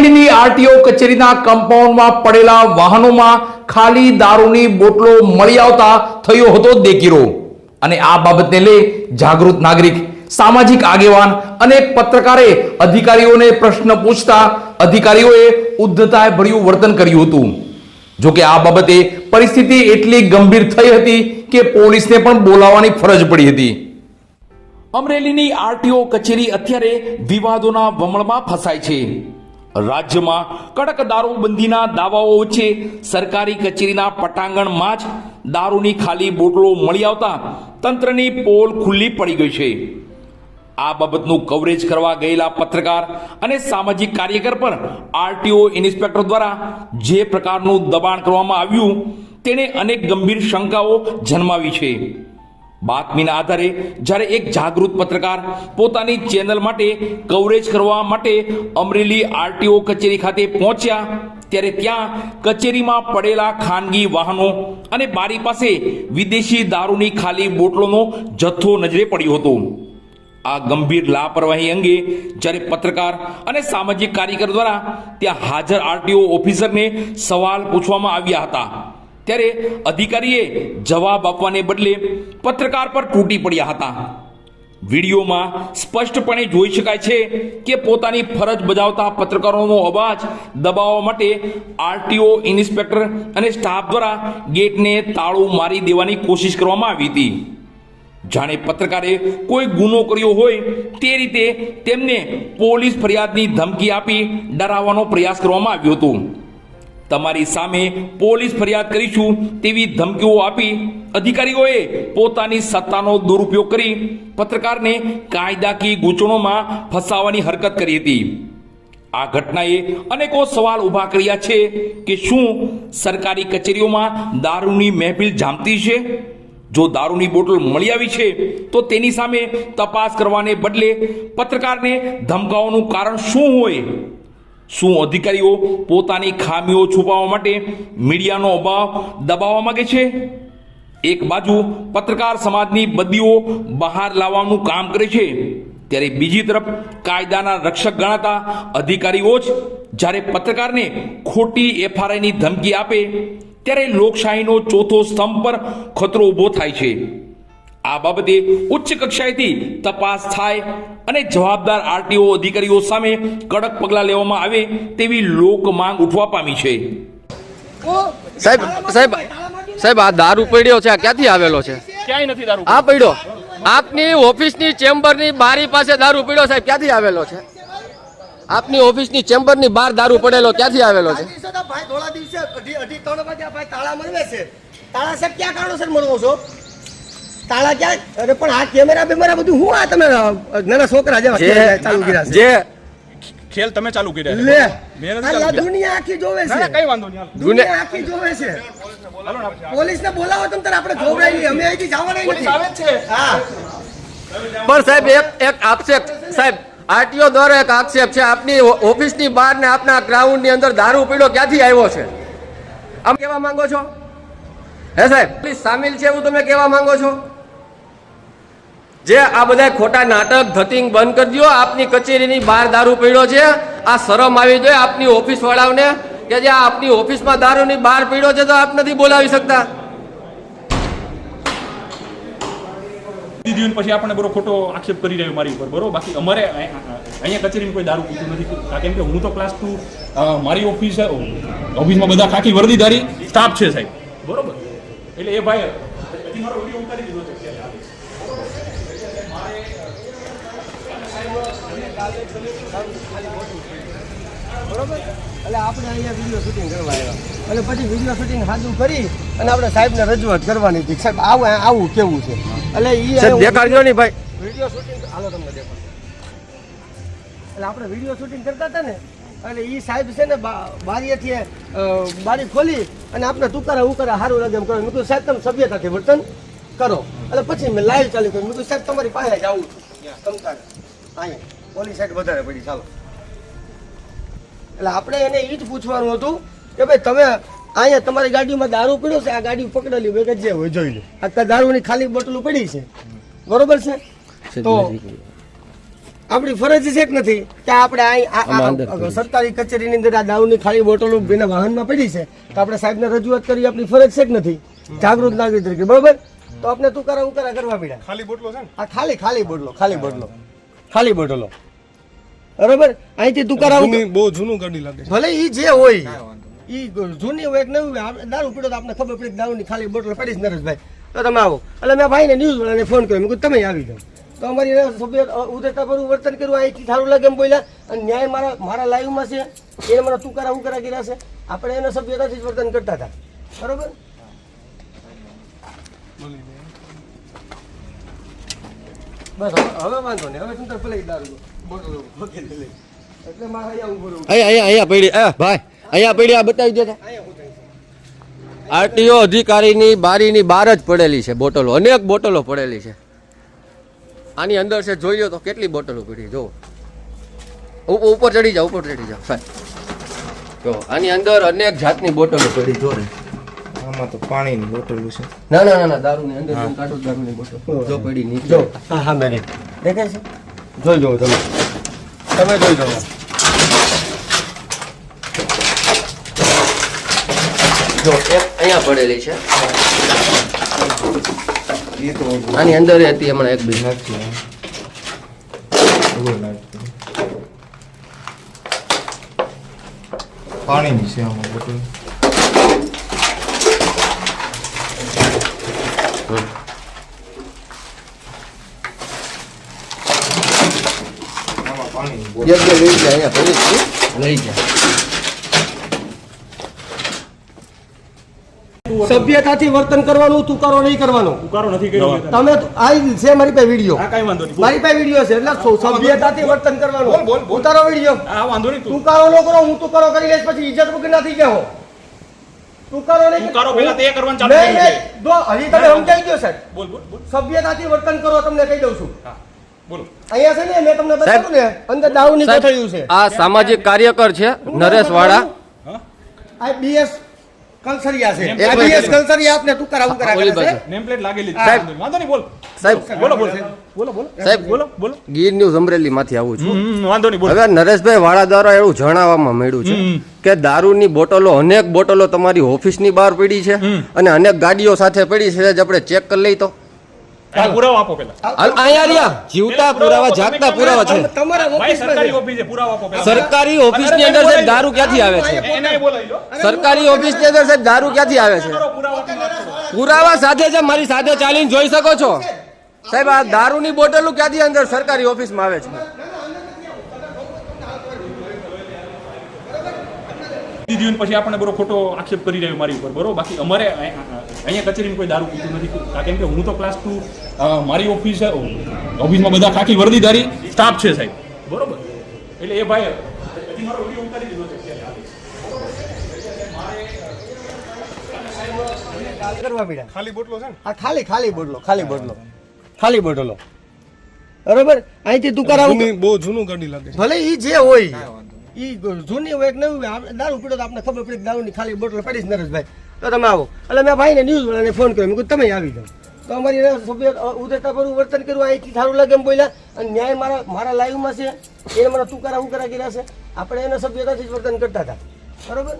અમરેલીની RTO કચેરીના કમ્પાઉન્ડમાં પડેલા વાહનોમાં ખાલી દારૂની બોટલો મળી આવતા થયો હતો દેકીરો અને આ બાબતને લઈ જાગૃત નાગરિક, સામાજિક આગેવાન અને પત્રકારે અધિકારીઓને પ્રશ્ન પૂછતા અધિકારીઓએ ઉદ્ધતાએ ભર્યું વર્તન કર્યું હતું। જો કે આ બાબતે પરિસ્થિતિ એટલી ગંભીર થઈ હતી કે પોલીસને પણ બોલાવવાની ફરજ પડી હતી। અમરેલીની આરટીઓ કચેરી અત્યારે વિવાદોના વમળમાં ફસાય છે। રાજ્યમાં કડક દારૂબંધીના દાવાઓ વચ્ચે સરકારી કચેરીના પટાંગણમાં જ દારૂની ખાલી બોટલો મળી આવતા તંત્રની પોલ ખુલ્લી પડી ગઈ છે। આ બાબતનું કવરેજ કરવા ગયેલા પત્રકાર અને સામાજિક કાર્યકર પર આરટીઓ ઇન્સ્પેક્ટર દ્વારા જે પ્રકારનું દબાણ કરવામાં આવ્યું તેણે અનેક ગંભીર શંકાઓ જન્માવી છે। બાતમીના આધારે જ્યારે એક જાગૃત પત્રકાર પોતાની ચેનલ માટે કવરેજ કરવા માટે અમરેલી આરટીઓ કચેરી ખાતે પહોંચ્યા ત્યારે ત્યાં કચેરીમાં પડેલા ખાનગી વાહનો અને બારી પાસે વિદેશી દારૂની ખાલી બોટલોનો જથ્થો નજરે પડ્યો હતો। આ ગંભીર લાપરવાહી અંગે જ્યારે પત્રકાર અને સામાજિક કાર્યકર દ્વારા ત્યાં હાજર આરટીઓ ઓફિસરને સવાલ પૂછવામાં આવ્યા હતા ત્યારે અધિકારીએ જવાબ આપવાને બદલે પત્રકાર પર તૂટી પડ્યા હતા। વિડીયોમાં સ્પષ્ટપણે જોઈ શકાય છે કે પોતાની ફરજ બજાવતા પત્રકારોનો અવાજ દબાવવા માટે આરટીઓ ઇન્સ્પેક્ટર અને સ્ટાફ દ્વારા ગેટને તાળું મારી દેવાની કોશિશ કરવામાં આવી હતી। જાણે પત્રકારે કોઈ ગુનો કર્યો હોય તે રીતે તેમને પોલીસ ફરિયાદની ધમકી આપી ડરાવવાનો પ્રયાસ કરવામાં આવ્યો હતો। તમારી સામે પોલીસ ફરિયાદ કરીશું તેવી ધમકીઓ આપી અધિકારીઓએ પોતાની સત્તાનો દુરુપયોગ કરી પત્રકારને કાયદાકીય ગૂંચવણોમાં ફસાવવાની હરકત કરી હતી। આ ઘટનાએ અનેકો સવાલ ઊભા કર્યા છે કે શું સરકારી કચેરીઓમાં દારૂની મહેફિલ જામતી છે? જો દારૂની બોટલ મળી આવી છે તો તેની સામે તપાસ કરવાને બદલે પત્રકારને ધમકાવવાનું કારણ શું હોય? શું અધિકારીઓ પોતાની ખામીઓ છુપાવવા માટે મીડિયાનો અભાવ દબાવવા માંગે છે? એક બાજુ પત્રકાર સમાજની બદીઓ બહાર લાવવાનું કામ કરે છે ત્યારે બીજી તરફ કાયદાના રક્ષક ગણાતા અધિકારીઓ જ જ્યારે પત્રકારને ખોટી એફઆરઆઈની ધમકી આપે ત્યારે લોકશાહીનો ચોથો સ્તંભ પર ખતરો ઊભો થાય છે। આ બાબતે ઉચ્ચ કક્ષાએથી તપાસ થાય અને જવાબદાર આરટીઓ અધિકારીઓ સામે કડક પગલાં લેવામાં આવે તેવી લોક માંગ ઉઠવા પામી છે। સાહેબ આ દારૂ પડ્યો છે, આ ક્યાંથી આવેલો છે? ક્યાંય નથી દારૂ। આ પડ્યો આપની ઓફિસની ચેમ્બરની બારી પાસે દારૂ પડ્યો સાહેબ, ક્યાંથી આવેલો છે? આપની ઓફિસની ચેમ્બરની બહાર દારૂ પડેલો ક્યાંથી આવેલો છે? ભાઈ થોડા દિવસે 2:30 વાગ્યા ભાઈ તાળા મળવે છે। તાળા સાહેબ ક્યાં કારણોસર મળવો છો? તાળા ક્યાં? અરે પણ આ કેમેરા બેમેરા બધું હું આ તમે નાના છોકરા જેવા ચાલુ કર્યા છે? જે ખેલ તમે ચાલુ કર્યા લે મેં નથી આ ચાલુ દુનિયા આખી જોવે છે। કઈ વાંધો નહીં દુનિયા આખી જોવે છે। પોલીસને બોલાવો તમે તારે આપણે ખવડાવી અમે અહીંથી જવાના નથી। આવે છે હા પણ સાહેબ એક આક્ષેપ સાહેબ આરટીઓ દ્વારા એક આક્ષેપ છે આપની ઓફિસની બહાર ને આપના ગ્રાઉન્ડની અંદર દારૂ પીડો ક્યાંથી આવ્યો છે? આમ કહેવા માંગો છો? હે સાહેબ પોલીસ સામેલ છે એવું તમે કહેવા માંગો છો? જે આ બધા ખોટા નાટક ધતિંગ બંધ કરી દો। આપની કચેરીની બહાર દારૂ પીડ્યો છે, આ શરમ આવી જોઈએ આપની ઓફિસ વાળાઓને કે જે આપની ઓફિસમાં દારૂની બહાર પીડ્યો છે તો આપ નથી બોલાવી શકતા। દીદી પછી આપણે બરો ખોટો આક્ષેપ કરી રહ્યો મારી ઉપર, બરોબર? બાકી અમારે અહીંયા કચેરીમાં કોઈ દારૂ પીતું નથી, કેમ કે હું તો ક્લાસ 2 મારી ઓફિસમાં બધા ખાખી વર્દીધારી સ્ટાફ છે સાહેબ, બરોબર? એટલે એ ભાઈ હજી મારો વિડીયો ઉતારી દીધો છે બરોબર। એટલે આપણે અહીંયા વિડીયો શૂટિંગ કરવા આવ્યા અને પછી વિડીયો શૂટિંગ સાદું કરી અને આપણે સાહેબને રજૂઆત કરવાની હતી, સાહેબ આવું કેવું છે? એટલે દેખાડજો નહીં ભાઈ વિડીયો શૂટિંગ હાલો તમને દેખાડો। એટલે આપણે વિડીયો શૂટિંગ કરતા હતા ને એટલે એ સાહેબ છે ને બારીએથી બારી ખોલી અને આપણે તુકારા ઉકારા સારું લાગે એમ કરો। મેં કીધું સાહેબ તમે સભ્યતાથી વર્તન કરો। એટલે પછી મેં લાઈવ ચાલુ કર્યું। મેં કીધું સાહેબ તમારી પાસે જ આવું છું તમતારે અહીંયા પોલીસ સાઈડ વધારે પડી, ચાલો। એટલે આપણે એને એ જ પૂછવાનું હતું કે ભાઈ તમે અહીંયા તમારી ગાડીમાં દારૂ પીડ્યો છે, આ ગાડી પકડેલી બે જે હોય જોઈ લો, આ દારૂની ખાલી બોટલો પડી છે, બરોબર છે? તો આપણી ફરજ છે કે નથી કે આપણે સરકારી કચેરીની અંદર આ દારૂની ખાલી બોટલો બેના વાહનમાં પડી છે તો આપણે સાહેબને રજૂઆત કરી આપણી ફરજ છે કે નથી જાગૃત નાગરિક તરીકે બરોબર તો આપણે તુકારા ઉકારા કરવા પડ્યા ખાલી બોટલો છે ને આ ખાલી બોટલો બરોબર અહીંથી તુકારા બહુ જૂનું ગાડી લાગે ભલે ઈ જે હોય ઈ જૂની હોય કે નવી હોય દારૂ પીડો તો આપણે ખબર પડી કે દારૂની ખાલી બોટલ પડી છે નરેશભાઈ તો તમે આવો એટલે મેં ભાઈને ન્યૂઝ વાળાને ફોન કર્યો મેં કીધું તમે આવી જાઓ તો અમારી સભ્ય ઉદરતા પર વર્તન કર્યું અહીંથી સારું લાગે એમ બોલ્યા અને ન્યાય મારા લાઈવમાં છે એને મને તુકારા ઉકારા કર્યા છે આપણે એના સભ્યતાથી જ વર્તન કરતા હતા બરોબર બસ હવે વાંધો નહીં હવે તું પેલા દારૂ બોટલો વગેરે લઈ એટલે મારે અહીંયા ઉભો રહેવું અહીંયા પડી ભાઈ અહીંયા પડી આ બતાવી દેતા આરટીઓ અધિકારીની બારીની બહાર જ પડેલી છે બોટલો અનેક બોટલો પડેલી છે આની અંદર છે જોઈ લો તો કેટલી બોટલો પડી જો ઉપર ચડી જાઓ સાહેબ જો આની અંદર અનેક જાતની બોટલો પડી જો રે આમાં તો પાણીની બોટલ છે ના દારૂની અંદર કાઢો દારૂની બોટલ જો પડી નીચે જો હા મેરે દેખાય છે જોઈ લો તમે જોઈ લો જો એક અહીંયા પડેલી છે એ તો આની અંદર હતી હમણાં એક બી નથી પાણીની છે આમાં બોટલ આમાં પાણીની બોટલ એક બે લઈ જાય અહીંયા પડી છે લઈ જાય સભ્યતાથી વર્તન કરવાનું તુકારો નહીં કરવાનો ઉકારો નથી કર્યો મેં. તમે આ છે મારી પાસે વિડીયો હા કાંઈ વાંધો નહીં મારી પાસે વિડીયો છે એટલે સભ્યતાથી વર્તન કરવાનું બોલ. ઉતારો વિડીયો હા વાંધો નહીં તું તુકારો ન કરો હું તુકારો કરી લઈશ પછી ઇજ્જત વગર ના થઈ જાઓ તુકારો નહીં ઉકારો પહેલા તે કરવાનું ચાલુ નહીં, કર્યું છે. નહીં. જો હજી તમે સમજાઈ ગયો સાહેબ બોલ સભ્યતાથી વર્તન કરો તમને કહી દઉં છું હા બોલો અહીંયા છે ને મેં તમને બતાવ્યું ને અંદર દારૂની કોથળીઓ છે આ સામાજિક કાર્યકર છે નરેશ વાળા હા આ બીએસ કલસરિયા છે એમ આ બીએસ કલસરિયા આપને તુકારા ઉકારા કરે છે નેમ પ્લેટ લાગેલી છે. સાહેબ. વાંધો નહીં બોલ સાહેબ બોલો સાહેબ બોલો ગીર ન્યૂઝ અમરેલી માંથી આવું છું વાંધો નહીં બોલો હવે નરેશભાઈ વાળા દ્વારા એવું જણાવવામાં મળ્યું છે કે દારૂની બોટલો અનેક બોટલો તમારી ઓફિસની બહાર પડી છે અને અનેક ગાડીઓ સાથે પડી છે જ આપણે ચેક કરી લઈ તો આ પુરાવો આપો પહેલા અહીંયા રહ્યા જીવતા પુરાવા જાગતા પુરાવા છે તમારા ભાઈ ઓફિસમાં સરકારી છે. ઓફિસ છે પુરાવો આપો પહેલા સરકારી ઓફિસની અંદર સાહેબ દારૂ ક્યાંથી આવે છે એને બોલાવી લો સરકારી ઓફિસની અંદર સાહેબ દારૂ ક્યાંથી આવે છે કરો પુરાવો આપી વાત કરો. પુરાવા સાથે છે મારી સાથે ચાલીને જોઈ શકો છો સાહેબ આ દારૂની બોટલો ક્યાંથી અંદર સરકારી ઓફિસમાં આવે છે દીધી અને પછી આપણને બરો ખોટો આક્ષેપ કરી રહ્યો મારી ઉપર બરોબર બાકી અમારે અહીંયા કચેરીમાં કોઈ દારૂ પીતું નથી કેમ કે હું તો ક્લાસ 2 મારી ઓફિસમાં બધા ખાખી વર્દીધારી સ્ટાફ છે સાહેબ બરોબર એટલે એ ભાઈ હજી મારો વિડીયો ઉતારી દીધો છે કરવા પડ્યા ખાલી બોટલો છે ને આ ખાલી બોટલો બરોબર અહીંથી તુકારા બહુ જૂનું ગાડી લાગે ભલે ઈ જે હોય ઈ જૂની હોય કે નવી હોય દારૂ પીડો તો આપણે ખબર પડી કે દારૂની ખાલી બોટલ પડી છે નરેશભાઈ તો તમે આવો એટલે મેં ભાઈને ન્યૂઝ વાળાને ફોન કર્યો મેં કીધું તમે આવી જાઓ તો અમારી સભ્ય ઉદરતા પર વર્તન કર્યું અહીંથી સારું લાગે એમ બોલ્યા અને ન્યાય મારા લાઈવમાં છે એને મને તુકારા ઉકારા કર્યા છે આપણે એના સભ્યતાથી જ વર્તન કરતા હતા બરોબર